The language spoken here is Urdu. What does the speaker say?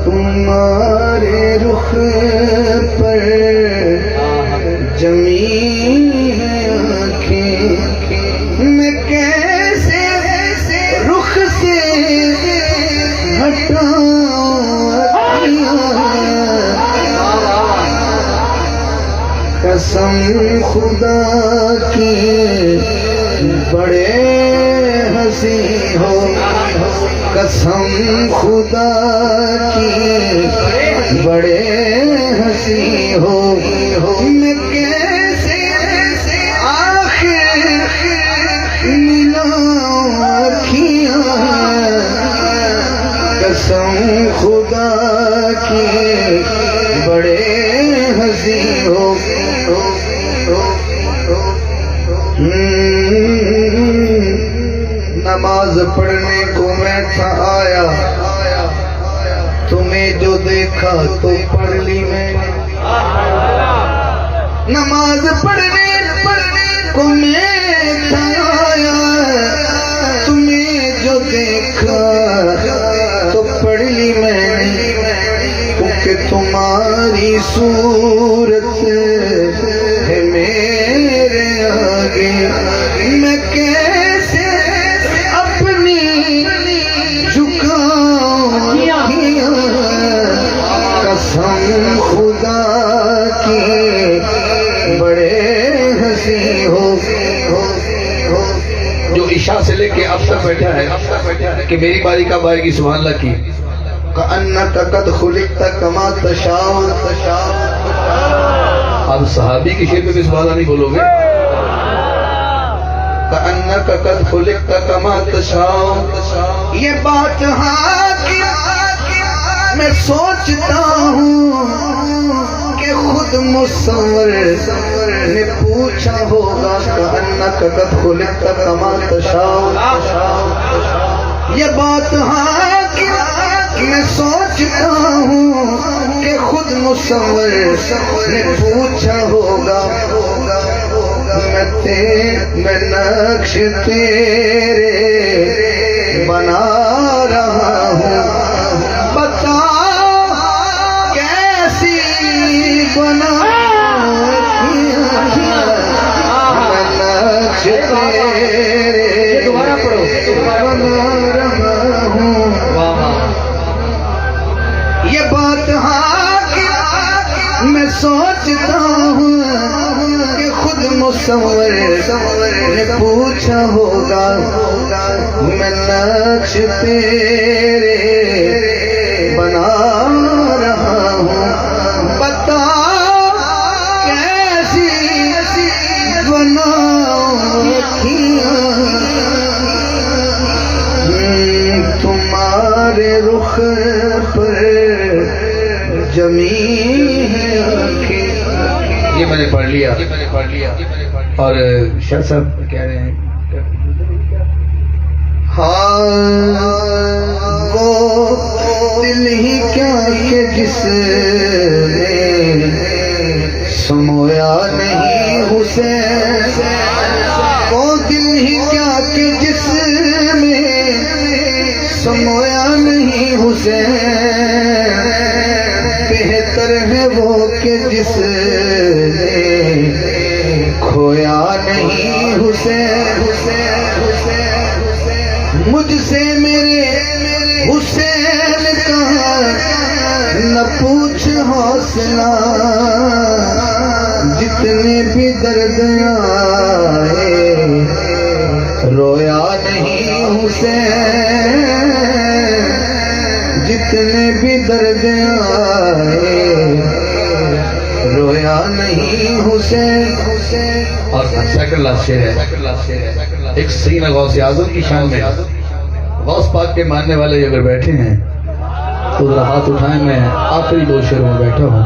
تمہارے رخ پر جمی ہے آنکھیں، میں کیسے رخ سے ہٹاؤں قسم خدا کی بڑے ہنسی ہو، قسم خدا کی بڑے ہنسی ہو، میں کیسے آخر ملاؤں آنکھیاں، قسم خدا کی بڑے ہنسی ہو۔ نماز پڑھنے کو میں تھا آیا، تمہیں جو دیکھا تو پڑھ لی میں نے۔ نماز پڑھنے کو میں تھا آیا، تمہیں جو دیکھا تو پڑھ لی میں نے، کیونکہ تمہاری صورت ہے میرے آگے، میں کیسے اپنی جھکاؤں، قسم خدا کی بڑے ہنسی ہو۔ جو عشاء سے لے کے اب تک بیٹھا ہے کہ میری باری کب آئے گی، سبحان اللہ کی۔ کأنک قد خلقت کما تشاء۔ آپ صحابی کی شعر پہ بھی سبحان اللہ نہیں بولو گے؟ کأنک قد خلقت کما تشاء، یہ بات ہاں کی میں سوچتا ہوں کہ خود مصور نے پوچھا ہوگا کأنک قد خلقت کما تشاء، یہ بات ہاں کی میں سوچتا ہوں کہ خود مصور نے پوچھا ہوگا، میں نقش تیرے بنا رہا ہوں، بتا کیسی بنا، میں نقش تیرے بنا رہا ہوں، یہ بات ہاں میں سوچتا ہوں کہ خود مصور نے پوچھا ہوگا، میں نقش تیرے بنا رہا ہوں، بتا کیسی بناؤں تمہارے رخ پر جمی ہے آنکھیں۔ یہ میں نے پڑھ لیا، اور شاہ صاحب کہہ رہے ہیں ہاں وہ دل ہی کیا کہ جس میں سمویا نہیں حسین، وہ دل ہی کیا کہ جس میں سمویا نہیں حسین، بہتر ہے وہ کہ جس نے کھویا نہیں حسین، مجھ سے میرے حسین کا نہ پوچھ حوصلہ، جتنے بھی درد آئے رویا نہیں حسین، جتنے بھی درد آئے رویا نہیں حسین۔ اور سیکنڈ لاسٹ شعر ہے، ایک سین غوث اعظم کی شان میں، غوث پاک کے ماننے والے اگر بیٹھے ہیں تو ذرا ہاتھ اٹھائیں، میں آخری دو شعروں میں بیٹھا ہوں۔